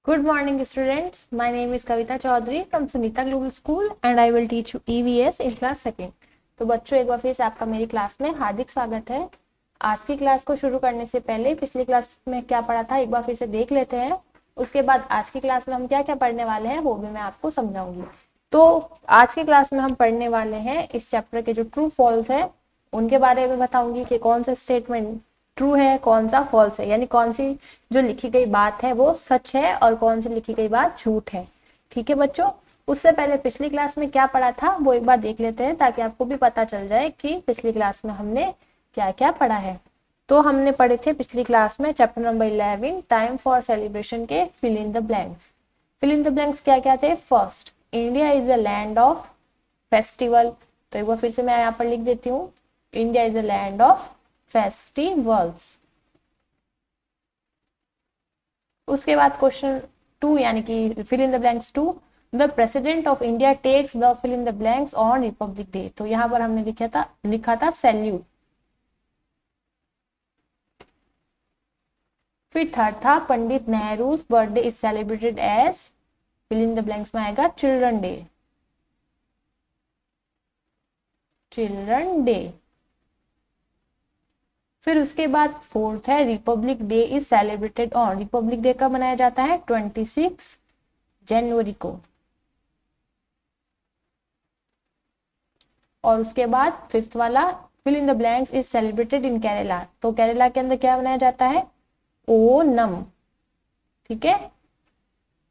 Good morning, students. My name is Kavita Chaudhary from Sunita Global School and I will teach you EVS in class second. तो बच्चों, एक बार फिर से आपका मेरी क्लास में हार्दिक स्वागत है। आज की क्लास को शुरू करने से पहले पिछली क्लास में क्या पढ़ा था एक बार फिर से देख लेते हैं। उसके बाद आज की क्लास में हम क्या क्या पढ़ने वाले हैं वो भी मैं आपको समझाऊंगी। तो आज की क्लास में हम पढ़ने वाले हैं इस चैप्टर के जो ट्रू फॉल्स है उनके बारे में बताऊंगी कि कौन सा स्टेटमेंट ट्रू है, कौन सा फॉल्स है, यानी कौन सी जो लिखी गई बात है वो सच है और कौन सी लिखी गई बात झूठ है। ठीक है बच्चों, उससे पहले पिछली क्लास में क्या पढ़ा था वो एक बार देख लेते हैं ताकि आपको भी पता चल जाए कि पिछली क्लास में हमने क्या क्या पढ़ा है। तो हमने पढ़े थे पिछली क्लास में chapter number 11 time for celebration के fill in the blanks. Fill in the blanks क्या क्या थे? First, India is a land of festival. तो एक बार फिर से मैं यहाँ पर लिख देती हूँ, India is a land of festivals. उसके बाद क्वेश्चन 2 यानी कि fill in the blanks 2, the president of India takes the fill in the blanks on republic day. तो यहाँ पर हमने लिखा था सैल्यूट। फिर थर्ड था Pandit Nehru's birthday is celebrated as, fill in the blanks में आएगा चिल्ड्रन डे। Children day. फिर उसके बाद फोर्थ है Republic day is celebrated on, republic day कब मनाया जाता है? 26 जनवरी को। और उसके बाद फिफ्थ वाला fill in the blanks is celebrated in Kerala. तो केरला के अंदर क्या मनाया जाता है? ओनम। ठीक है,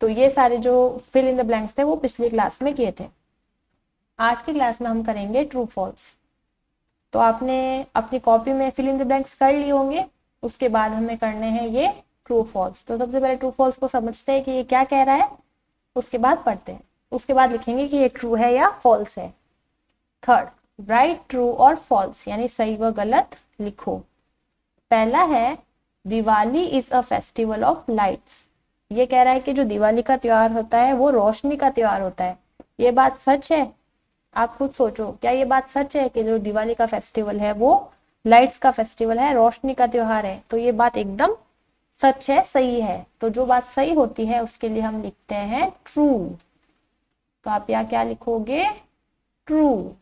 तो ये सारे जो फिल इन द ब्लैंक्स थे वो पिछली क्लास में किए थे। आज की क्लास में हम करेंगे ट्रू फॉल्स। तो आपने अपनी कॉपी में फिल इन द ब्लैंक्स कर लिए होंगे, उसके बाद हमें करने हैं ये ट्रू फॉल्स। तो सबसे पहले ट्रू फॉल्स को समझते हैं कि ये क्या कह रहा है, उसके बाद पढ़ते हैं। उसके बाद लिखेंगे कि ये ट्रू है या फॉल्स है। थर्ड, राइट ट्रू और फॉल्स यानी सही व गलत लिखो। पहला है Diwali is a festival of lights. ये कह रहा है कि जो दिवाली का त्योहार होता है वो रोशनी का त्योहार होता है। ये बात सच है? आप खुद सोचो, क्या ये बात सच है कि जो दिवाली का फेस्टिवल है वो लाइट्स का फेस्टिवल है, रोशनी का त्योहार है? तो ये बात एकदम सच है, सही है। तो जो बात सही होती है उसके लिए हम लिखते हैं ट्रू। तो आप यहाँ क्या लिखोगे? ट्रू।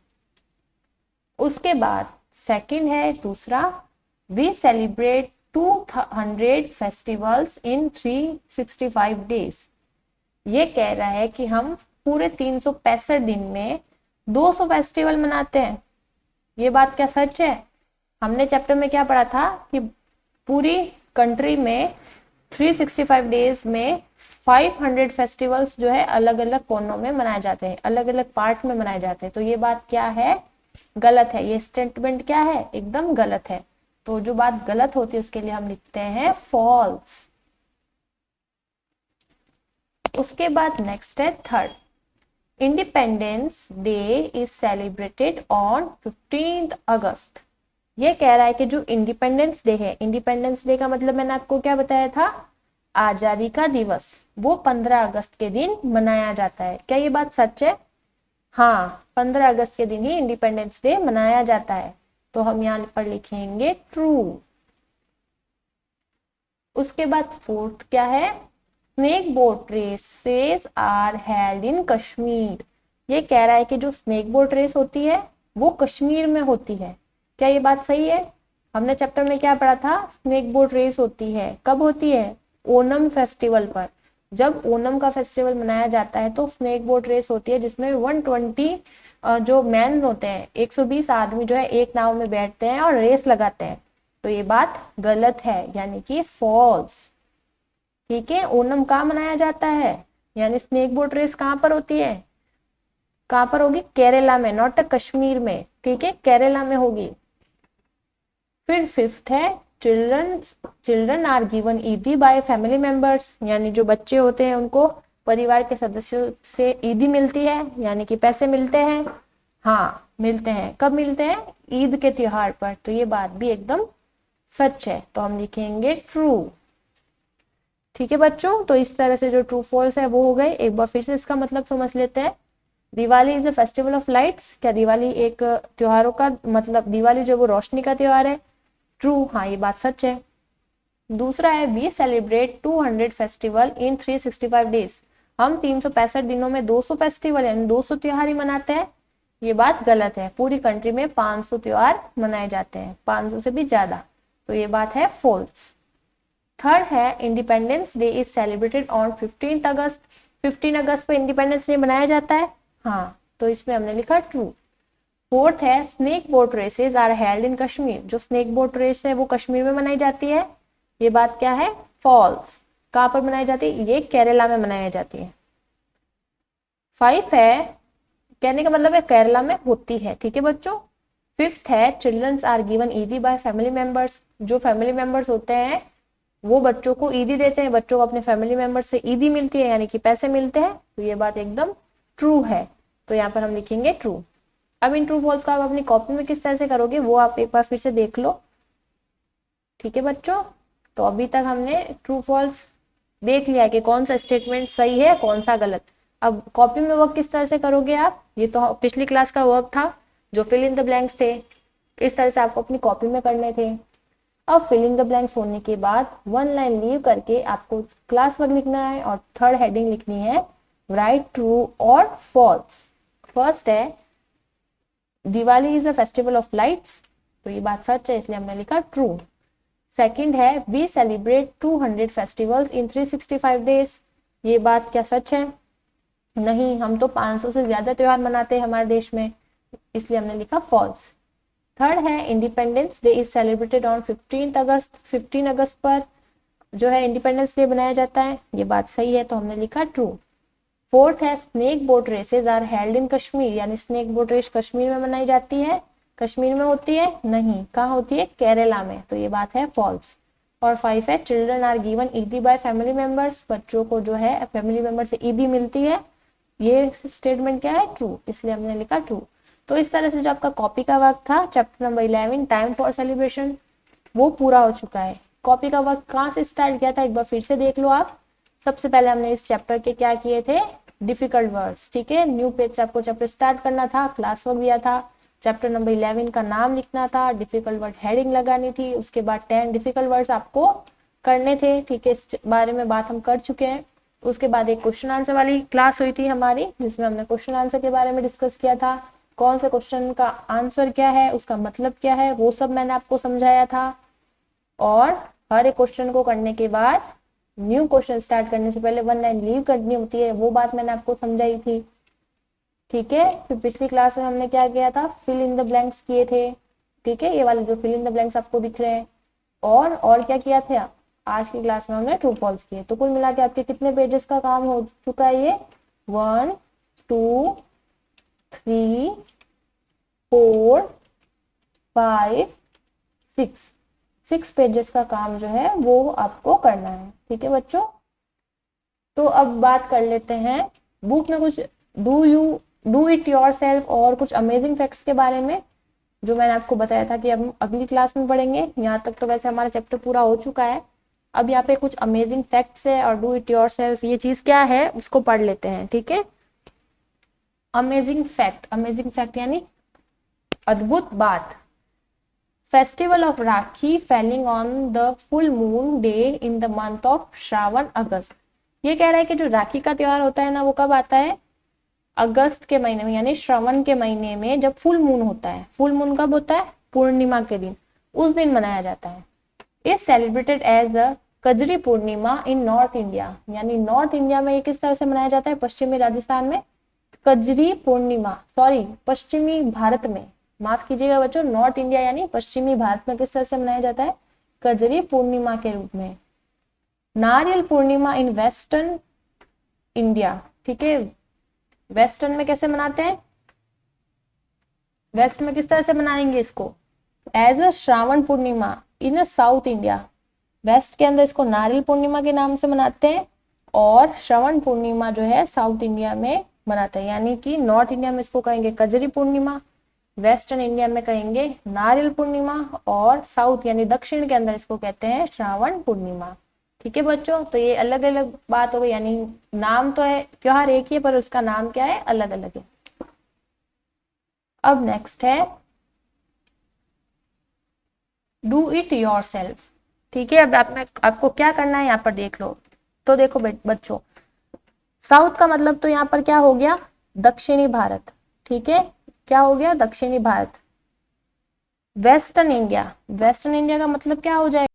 उसके बाद सेकंड है दूसरा, we celebrate 200 festivals in 365 days. ये कह रहा है कि हम पूरे 365 दिन में 200 फेस्टिवल मनाते हैं। ये बात क्या सच है? हमने चैप्टर में क्या पढ़ा था कि पूरी कंट्री में 365 डेज में 500 फेस्टिवल्स जो है अलग अलग कोनों में मनाए जाते हैं, अलग अलग पार्ट में मनाए जाते हैं। तो ये बात क्या है? गलत है। ये स्टेटमेंट क्या है? एकदम गलत है। तो जो बात गलत होती है उसके लिए हम लिखते हैं फॉल्स। उसके बाद नेक्स्ट है third, independence day is celebrated on 15 अगस्त। ये कह रहा है कि जो इंडिपेंडेंस डे है, इंडिपेंडेंस डे का मतलब मैंने आपको क्या बताया था? आजादी का दिवस, वो 15 अगस्त के दिन मनाया जाता है। क्या ये बात सच है? हाँ, 15 अगस्त के दिन ही इंडिपेंडेंस डे मनाया जाता है। तो हम यहाँ पर लिखेंगे ट्रू। उसके बाद फोर्थ क्या है? Snake boat races are held in Kashmir. ये कह रहा है कि जो स्नेक बोट रेस होती है वो कश्मीर में होती है। क्या ये बात सही है? हमने चैप्टर में क्या पढ़ा था? स्नेक बोट रेस होती है, कब होती है? ओनम फेस्टिवल पर। जब ओनम का फेस्टिवल मनाया जाता है तो स्नेक बोट रेस होती है जिसमें 120 जो मैन होते हैं, 120 आदमी जो है एक नाव में बैठते हैं और रेस लगाते हैं। तो ये बात गलत है यानी कि फॉल्स। ठीक है, ओनम कहाँ मनाया जाता है, यानी स्नेक बोट रेस कहाँ पर होती है? कहाँ पर होगी? केरला में, नॉट कश्मीर में। ठीक है, केरला में होगी। फिर फिफ्थ है चिल्ड्रन आर गिवन ईदी बाय फैमिली मेंबर्स, यानी जो बच्चे होते हैं उनको परिवार के सदस्यों से ईदी मिलती है, यानी कि पैसे मिलते हैं। हाँ, मिलते हैं। कब मिलते हैं? ईद के त्योहार पर। तो ये बात भी एकदम सच है। तो हम लिखेंगे ट्रू। ठीक है बच्चों, तो इस तरह से जो ट्रू फॉल्स है वो हो गए। एक बार फिर से इसका मतलब समझ लेते हैं। Diwali is a festival of lights. क्या दिवाली एक त्योहारों का मतलब, दिवाली जो वो रोशनी का त्योहार है? ट्रू, हाँ ये बात सच है। दूसरा है we celebrate 200 festival in 365 days. हम 365 दिनों में 200 फेस्टिवल यानी 200 त्योहार ही मनाते हैं। ये बात गलत है, पूरी कंट्री में 500 त्योहार मनाए जाते हैं, 500 से भी ज्यादा, तो ये बात है फॉल्स। थर्ड है independence day is celebrated on 15 अगस्त। 15 अगस्त पे इंडिपेंडेंस डे मनाया जाता है, हाँ, तो इसमें हमने लिखा ट्रू। फोर्थ है snake boat races are held in Kashmir. जो स्नेक बोट रेस है वो कश्मीर में मनाई जाती है, ये बात क्या है, फॉल्स। कहां पर मनाई जाती है, ये केरला में मनाई जाती है। 5 है, कहने का मतलब है केरला में होती है, ठीक है बच्चों। 5th है चिल्ड्रंस आर गिवन ईदी बाय फैमिली मेंबर्स। जो फैमिली मेंबर्स होते हैं वो बच्चों को ईदी देते हैं, बच्चों को अपने फैमिली मेंबर्स से ईदी मिलती है यानी कि पैसे मिलते हैं, तो ये बात एकदम ट्रू है, तो यहाँ पर हम लिखेंगे ट्रू। अब इन ट्रू फॉल्स को आप अपनी कॉपी में किस तरह से करोगे वो आप एक बार फिर से देख लो, ठीक है बच्चों। तो अभी तक हमने ट्रू फॉल्स देख लिया कि कौन सा स्टेटमेंट सही है कौन सा गलत। अब कॉपी में वर्क किस तरह से करोगे आप, ये तो पिछली क्लास का वर्क था जो फिल इन द ब्लैंक्स थे, इस तरह से आपको अपनी कॉपी में करने थे। अब फिल इन द ब्लैंक्स होने के बाद 1 लाइन लीव करके आपको क्लास वर्क लिखना है और 3rd हेडिंग लिखनी है राइट ट्रू और फॉल्स। फर्स्ट है Diwali is a festival of lights, तो ये बात सच है इसलिए हमने लिखा ट्रू। सेकंड है we celebrate 200 festivals in 365 days, ये बात क्या सच है, नहीं, हम तो 500 से ज्यादा त्योहार मनाते हैं हमारे देश में, इसलिए हमने लिखा फॉल्स। थर्ड है independence day is celebrated on 15 अगस्त। 15 अगस्त पर जो है इंडिपेंडेंस डे मनाया जाता है, ये बात सही है तो हमने लिखा ट्रू। फोर्थ है snake boat races are held in Kashmir, यानी स्नेक बोट रेस कश्मीर में मनाई जाती है, कश्मीर में होती है, नहीं, कहाँ होती है, केरला में, तो ये बात है फॉल्स। और 5 है चिल्ड्रन आर गिवन ईदी बाय फैमिली मेंबर्स, बच्चों को जो है फैमिली मेंबर से ईदी मिलती है, ये स्टेटमेंट क्या है, ट्रू, इसलिए हमने लिखा ट्रू। तो इस तरह से जो आपका कॉपी का वर्क था chapter number 11 time for celebration वो पूरा हो चुका है। कॉपी का वर्क कहाँ से स्टार्ट किया था एक बार फिर से देख लो आप। सबसे पहले हमने इस चैप्टर के क्या किए थे, डिफिकल्ट वर्ड्स, ठीक है, न्यू पेज से आपको चैप्टर स्टार्ट करना था, क्लास वर्क दिया था, चैप्टर नंबर 11 का नाम लिखना था, डिफिकल्ट वर्ड हेडिंग लगानी थी, उसके बाद 10 डिफिकल्ट वर्ड्स आपको करने थे, ठीक है, इस बारे में बात हम कर चुके हैं। उसके बाद एक क्वेश्चन आंसर वाली क्लास हुई थी हमारी जिसमें हमने क्वेश्चन आंसर के बारे में डिस्कस किया था, कौन से क्वेश्चन का आंसर क्या है, उसका मतलब क्या है, वो सब मैंने आपको समझाया था। और हर एक क्वेश्चन को करने के बाद न्यू क्वेश्चन स्टार्ट करने से पहले 1 लाइन लीव करनी होती है, वो बात मैंने आपको समझाई थी, ठीक है। फिर पिछली क्लास में हमने क्या किया था, फिल इन द ब्लैंक्स किए थे, ठीक है, ये वाले जो फिल इन द ब्लैंक्स आपको दिख रहे हैं। और क्या किया था, आज की क्लास में हमने ट्रू फॉल्स किए। तो कुल मिला के आपके कितने पेजेस का काम हो चुका है, ये 1 2 3 4 5 6 पेजेस का काम जो है वो आपको करना है, ठीक है बच्चों। तो अब बात कर लेते हैं बुक में कुछ डू इट योरसेल्फ और कुछ अमेजिंग फैक्ट्स के बारे में, जो मैंने आपको बताया था कि अब अगली क्लास में पढ़ेंगे। यहाँ तक तो वैसे हमारा चैप्टर पूरा हो चुका है, अब यहाँ पे कुछ अमेजिंग फैक्ट्स है और डू इट योरसेल्फ ये चीज क्या है उसको पढ़ लेते हैं, ठीक है। अमेजिंग फैक्ट यानी अद्भुत बात। Festival of Rakhi falling on the full moon day in the month of Shravan August. ये कह रहा है कि जो राखी का त्योहार होता है ना वो कब आता है, अगस्त के महीने में, यानी श्रावण के महीने में जब फुल मून होता है। फुल मून कब होता है, पूर्णिमा के दिन, उस दिन मनाया जाता है। Is celebrated as a Kajari Purnima in North India, यानी नॉर्थ इंडिया में ये किस तरह से मनाया जाता है, पश्चिमी राजस्थान में कजरी पूर्णिमा, सॉरी पश्चिमी भारत में, माफ कीजिएगा बच्चों, नॉर्थ इंडिया यानी पश्चिमी भारत में किस तरह से मनाया जाता है, कजरी पूर्णिमा के रूप में। नारियल पूर्णिमा इन वेस्टर्न इंडिया, ठीक है, वेस्टर्न में कैसे मनाते हैं, वेस्ट में किस तरह से मनाएंगे इसको, as a Shravan Purnima in South India. West के अंदर इसको नारियल पूर्णिमा के नाम से मनाते हैं और श्रावण पूर्णिमा जो है साउथ इंडिया में मनाते हैं, यानी कि नॉर्थ इंडिया में इसको कहेंगे कजरी पूर्णिमा, वेस्टर्न इंडिया में कहेंगे नारियल पूर्णिमा और साउथ यानी दक्षिण के अंदर इसको कहते हैं श्रावण पूर्णिमा, ठीक है बच्चों। तो ये अलग अलग बात हो गई, यानी नाम तो है, त्योहार एक ही है पर उसका नाम क्या है, अलग अलग है। अब नेक्स्ट है डू इट योरसेल्फ, ठीक है, अब आपको क्या करना है यहाँ पर देख लो। तो देखो बच्चों, साउथ का मतलब तो यहाँ पर क्या हो गया, दक्षिणी भारत। ठीक है, क्या हो गया, दक्षिणी Bharat. Western India, western India का मतलब क्या हो जाएगा,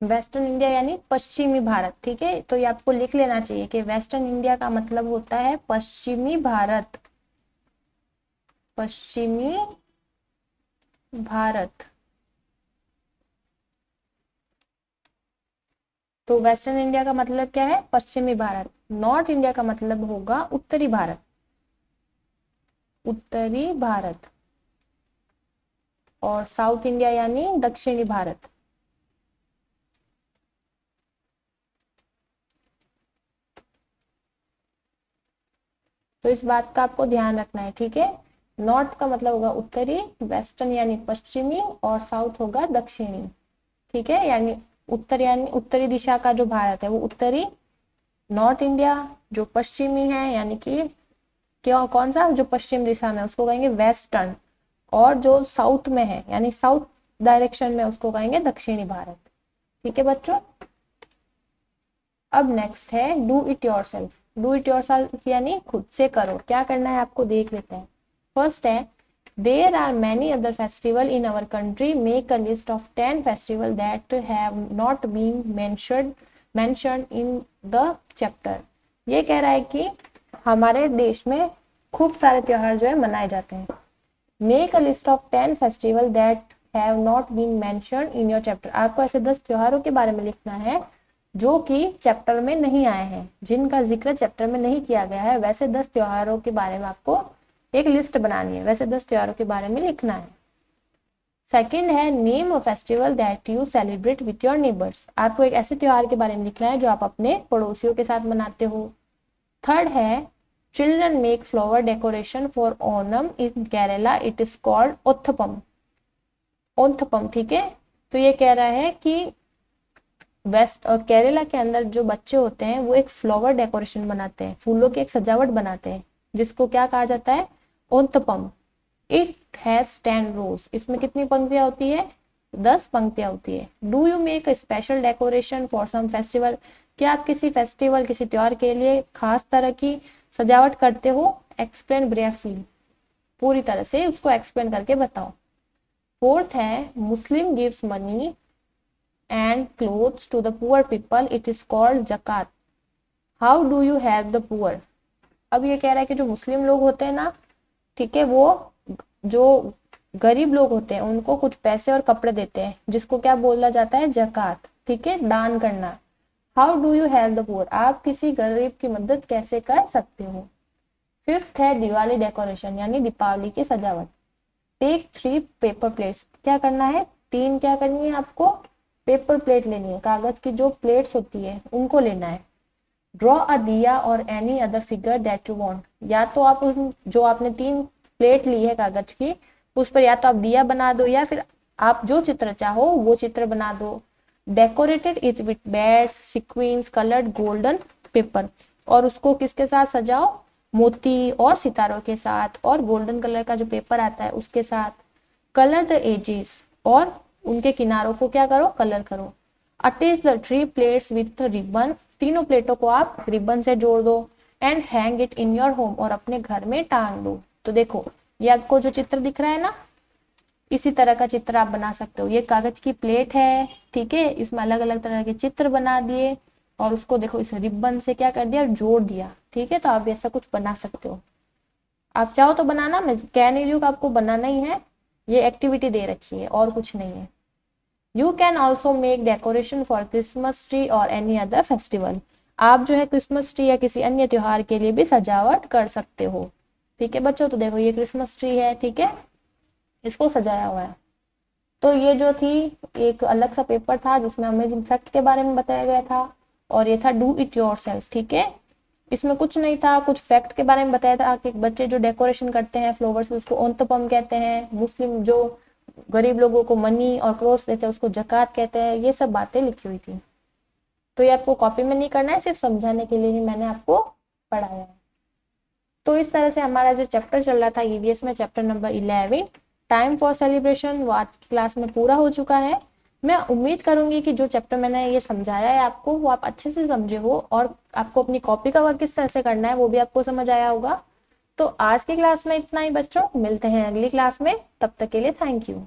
वेस्टर्न इंडिया यानी पश्चिमी भारत। ठीक है, तो ये आपको लिख लेना चाहिए कि वेस्टर्न इंडिया का मतलब होता है पश्चिमी भारत, पश्चिमी भारत। तो वेस्टर्न इंडिया का मतलब क्या है, पश्चिमी भारत। नॉर्थ इंडिया का मतलब होगा उत्तरी भारत, उत्तरी भारत। और साउथ इंडिया यानी दक्षिणी भारत। तो इस बात का आपको ध्यान रखना है। ठीक है, नॉर्थ का मतलब होगा उत्तरी, वेस्टर्न यानी पश्चिमी, और साउथ होगा दक्षिणी। ठीक है, यानी उत्तर यानी उत्तरी दिशा का जो भारत है वो उत्तरी, नॉर्थ इंडिया जो पश्चिमी है यानी कि क्यों कौन सा, जो पश्चिम दिशा में उसको कहेंगे वेस्टर्न, और जो साउथ में है यानी साउथ डायरेक्शन में उसको कहेंगे दक्षिणी भारत। ठीक है बच्चों, अब नेक्स्ट है do it yourself. Do it yourself यानी खुद से करो। क्या करना है आपको देख लेते हैं। फर्स्ट है, there are many other festival in our country, make a list of 10 festival that have not been mentioned in the chapter. ये कह रहा है कि हमारे देश में खूब सारे त्योहार जो है मनाए जाते हैं। Make a list of 10 festival that have not been mentioned in your chapter. आपको ऐसे 10 त्योहारों के बारे में लिखना है जो कि चैप्टर में नहीं आए हैं, जिनका जिक्र चैप्टर में नहीं किया गया है। वैसे 10 त्योहारों के बारे में आपको एक लिस्ट बनानी है, वैसे 10 त्योहारों के बारे में लिखना है। सेकंड है, name a festival that you celebrate with your neighbours. आपको एक ऐसे त्योहार के बारे में लिखना है जो आप अपने पड़ोसियों के साथ मनाते हो। थर्ड है, children make flower decoration for Onam in Kerala, it is called Othapam. Othapam, ठीक है, तो ये कह रहा है कि वेस्ट और केरला के अंदर जो बच्चे होते हैं वो एक फ्लावर डेकोरेशन बनाते हैं, फूलों की एक सजावट बनाते हैं, जिसको क्या कहा जाता है, ओंतपम। इट हैज 10 रोज। इसमें कितनी पंक्तियां होती है, 10 पंक्तियां होती है। Do you make a special decoration for some festival. क्या आप किसी फेस्टिवल, किसी त्योहार के लिए खास तरह की सजावट करते हो। एक्सप्लेन ब्रीफली, पूरी तरह से उसको एक्सप्लेन करके बताओ। फोर्थ है, Muslim gives money and clothes to the poor people, it is called zakat. How do you help the poor? अब ये कह रहा है कि जो मुस्लिम लोग होते हैं ना, ठीक है, वो जो गरीब लोग होते हैं उनको कुछ पैसे और कपड़े देते हैं, जिसको क्या बोला जाता है, जकात। ठीक है, दान करना। How do you help the poor, आप किसी गरीब की मदद कैसे कर सकते हो। फिफ्थ है, दिवाली डेकोरेशन यानी दीपावली की सजावट। Take 3 paper plates. क्या करना है, 3 क्या करनी है आपको, पेपर प्लेट लेनी है, कागज की जो प्लेट्स होती है उनको लेना है। ड्रॉ अ दिया और any other figure that you want. या तो आप उस जो आपने 3 प्लेट ली है कागज की, उस पर या तो आप दिया बना दो या फिर आप जो चित्र चाहो वो चित्र बना दो। Decorated it with beds, sequence, coloured golden paper. और उसको किसके साथ सजाओ, मोती और सितारों के साथ, और गोल्डन कलर का जो पेपर आता है उसके साथ। कलर द एजेस, और उनके किनारों को क्या करो, कलर करो। Attach the 3 plates with ribbon. तीनों प्लेटों को आप रिबन से जोड़ दो। And hang it in your home, और अपने घर में टांग दो। तो देखो, ये आपको जो चित्र दिख रहा है ना, इसी तरह का चित्र आप बना सकते हो। ये कागज की प्लेट है, ठीक है, इसमें अलग अलग तरह के चित्र बना दिए और उसको देखो इस रिबन से क्या कर दिया, जोड़ दिया। ठीक है, तो आप ऐसा कुछ बना सकते हो। आप चाहो तो बनाना, मैं कह नहीं रही हूँ कि आपको बनाना ही है, ये एक्टिविटी दे रखी है और कुछ नहीं है। You can also make decoration for Christmas tree और एनी अदर फेस्टिवल। आप जो है क्रिसमस ट्री या किसी अन्य त्योहार के लिए भी सजावट कर सकते हो। ठीक है बच्चों, तो देखो ये क्रिसमस ट्री है, ठीक है, इसको सजाया हुआ है। तो ये जो थी एक अलग सा पेपर था जिसमें अमेजिंग फैक्ट के बारे में बताया गया था, और ये था डू इट योरसेल्फ। ठीक है, इसमें कुछ नहीं था, कुछ फैक्ट के बारे में बताया था कि बच्चे जो डेकोरेशन करते हैं फ्लावर से उसको ओंतपम कहते हैं, मुस्लिम जो गरीब लोगों को मनी और क्लोथ्स देते हैं उसको जकात कहते हैं। ये सब बातें लिखी हुई थी। तो ये आपको कॉपी में नहीं करना है, सिर्फ समझाने के लिए ही मैंने आपको पढ़ाया है। तो इस तरह से हमारा जो चैप्टर चल रहा था ईवीएस में, chapter number 11 time for celebration, वो आज की क्लास में पूरा हो चुका है। मैं उम्मीद करूंगी कि जो चैप्टर मैंने ये समझाया है आपको वो आप अच्छे से समझे हो और आपको अपनी कॉपी का वर्क किस तरह से करना है वो भी आपको समझ आया होगा। तो आज की क्लास में इतना ही बच्चों, मिलते हैं अगली क्लास में, तब तक के लिए थैंक यू।